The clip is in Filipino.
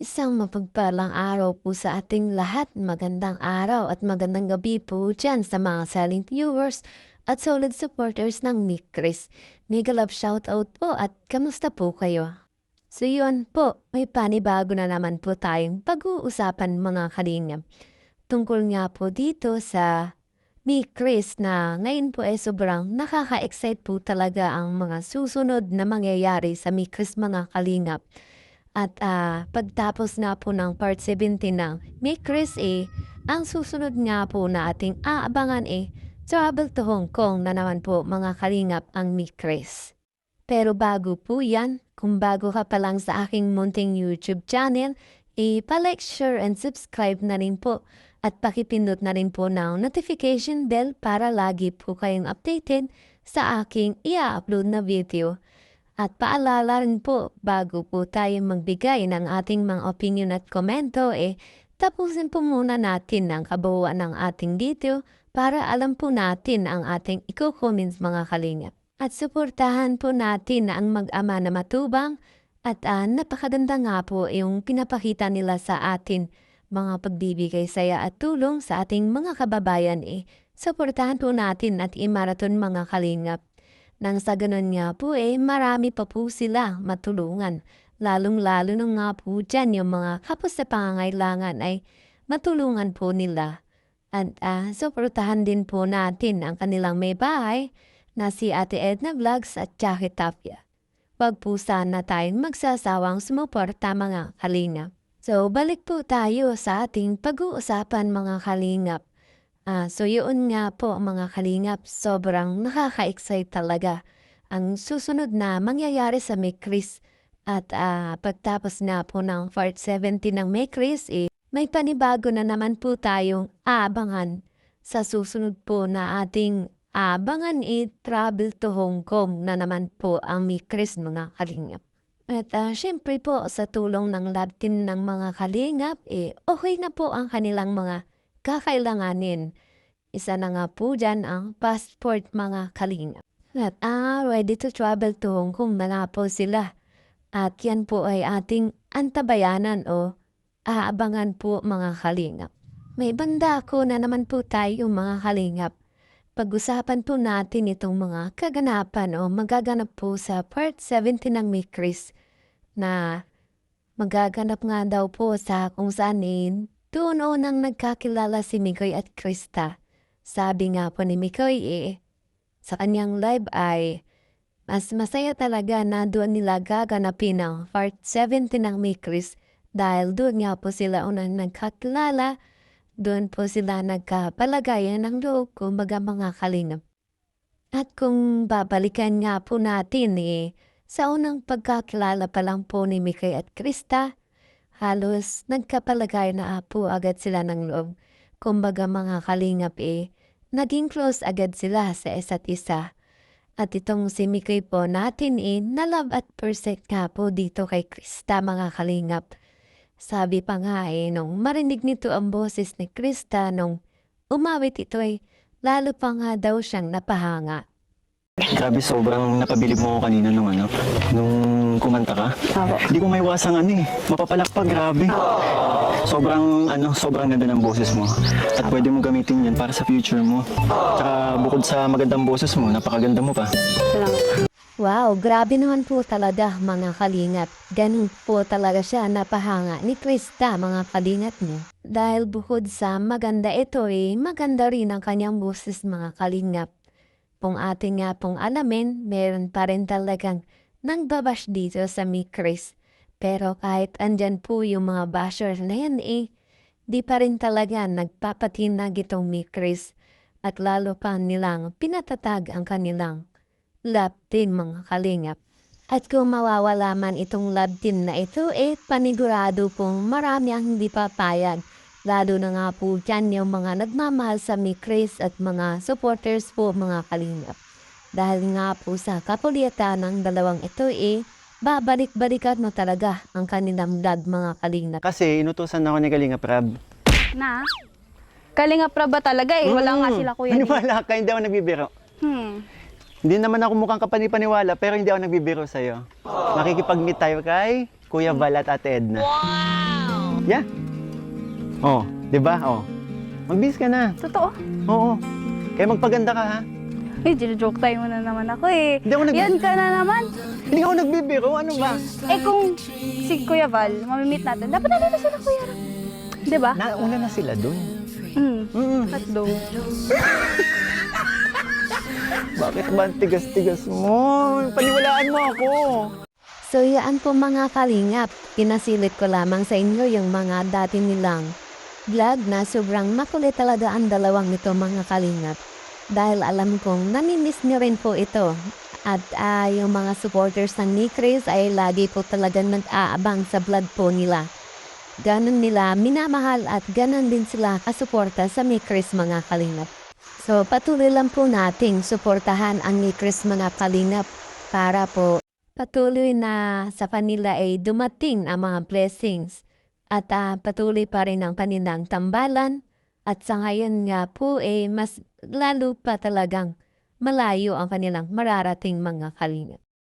Isang mapagpalang araw po sa ating lahat. Magandang araw at magandang gabi po dyan sa mga silent viewers at solid supporters ng Nick Chris. Mega love shoutout po at kamusta po kayo? So yun po, may panibago na naman po tayong pag-uusapan mga kalingap. Tungkol nga po dito sa Nick Chris na ngayon po ay sobrang nakaka-excite po talaga ang mga susunod na mangyayari sa Nick Chris mga kalingap. At pagtapos nga po ng part 17 ng Meet Chris ang susunod nga po na ating aabangan Travel to Hong Kong na naman po mga kalingap ang Meet Chris. Pero bago po yan, kung bago ka pa lang sa aking munting YouTube channel, pa-like, share, and subscribe na rin po. At pakipindot na rin po ng notification bell para lagi po kayong updated sa aking i-upload na video. At paalala rin po, bago po tayo magbigay ng ating mga opinion at komento, tapusin po muna natin ang kabuuan ng ating video para alam po natin ang ating i-comments mga kalingap. At suportahan po natin ang mag-ama na matubang at napakaganda nga po yung pinapakita nila sa atin mga pagbibigay saya at tulong sa ating mga kababayan. Suportahan po natin at i-marathon mga kalingap. Nang sa ganun nga po marami pa po sila matulungan. Lalong-lalo na nga po dyan yung mga kapos sa pangangailangan ay matulungan po nila. At suportahan din po natin ang kanilang may bahay na si Ate Edna Vlogs at Jackie Tapia. Wag po sana tayong magsasawang sumuporta mga kalingap. So balik po tayo sa ating pag-uusapan mga kalingap. So yun nga po mga kalingap, sobrang nakaka-excite talaga ang susunod na mangyayari sa May Chris. At pagtapos na po ng part 70 ng May Chris, may panibago na naman po tayong aabangan sa susunod po na ating aabangan Travel to Hong Kong na naman po ang May Chris mga kalingap. At syempre po sa tulong ng lab team ng mga kalingap, okay na po ang kanilang mga kakailanganin. Isa na nga po dyan ang passport mga kalingap. At ready to travel to Hong Kong na nga po sila. At yan po ay ating antabayanan o aabangan po mga kalingap. May banda ko na naman po tayo mga kalingap. Pag-usapan po natin itong mga kaganapan o magaganap po sa part 70 ng May Chris na magaganap nga daw po sa kung saan doon nang nagkakilala si Mikoy at Krista. Sabi nga po ni Mikoy sa kanyang live ay mas masaya talaga na doon nila gaganapin ang part 70 ng May Chris dahil doon nga po sila unang nagkakilala, doon po sila nagkapalagayan ng loob kumbaga mga kalingap. At kung babalikan nga po natin sa unang pagkakilala pa lang po ni Mikoy at Krista, halos nagkapalagay na po agad sila ng loob. Kumbaga mga kalingap naging close agad sila sa isa't isa. At itong si Mikoy po natin na love at first nga po dito kay Krista mga kalingap. Sabi pa nga nung marinig nito ang boses ni Krista nung umawit ito lalo pa nga daw siyang napahanga. Grabe, sobrang napabilib mo ako kanina nung kumanta ka. Hindi ko maiwasang mapapalakpak, grabe. Sobrang ganda ng boses mo. At pwede mo gamitin yan para sa future mo. Tsaka bukod sa magandang boses mo, napakaganda mo pa. Wow, grabe naman po talaga mga kalingap. Ganun po talaga siya napahanga ni Krista mga kalingap niya. Dahil bukod sa maganda ito maganda rin ang kanyang boses mga kalingap. Kung ating nga pong alamin, meron pa rin talagang nangbabash dito sa May Chris. Pero kahit andyan po yung mga bashers na yan di pa rin talaga nagpapatinag itong May Chris. At lalo pa nilang pinatatag ang kanilang love team mga kalingap. At kung mawawala man itong love team na ito panigurado pong marami ang hindi papayag. Lalo na nga po dyan yung mga nagmamahal sa May Chris at mga supporters po mga kalingap. Dahil nga po sa kapulitan ng dalawang ito babalik-balikan mo talaga ang kanilang love mga kalingap. Kasi inutusan ako ni Kalinga Prab. Na? Kalinga Prab ba talaga Wala nga sila kuya. Maniwala ka, hindi ako nagbibiro. Hindi naman ako mukhang kapani-paniwala pero hindi ako nagbibiro sa'yo. Makikipag-meet tayo kay Kuya Val at Ate Edna. Wow! Yeah. Oh, di ba? Oh. Magbihis ka na. Totoo? Oo. Kaya magpaganda ka, ha? Eh, joke time mo na naman ako eh. Hindi ako Yan ka na naman. Hindi ako nagbibiro. Ano ba? Eh kung si Kuya Val, mamimit natin, dapat nandito sila Kuya Ram. Di ba? Nauna na sila dun. At do. Bakit ba ang tigas-tigas mo? Paniwalaan mo ako. So yaan po mga kalingap, pinasilit ko lamang sa inyo yung mga dati nilang vlog na sobrang makulit talaga ang dalawang ito mga kalingap. Dahil alam kong namimiss niyo rin po ito. At yung mga supporters ng ni Chris ay lagi po talagang nag-aabang sa vlog po nila. Ganon nila minamahal at ganon din sila kasuporta sa ni Chris mga kalingap. So patuloy lang po nating suportahan ang ni Chris mga kalingap para po patuloy na sa kanila ay dumating ang mga blessings at patuloy pa rin ang kanilang tambalan at sa ngayon nga po mas lalo pa talagang malayo ang kanilang mararating mga kalingap.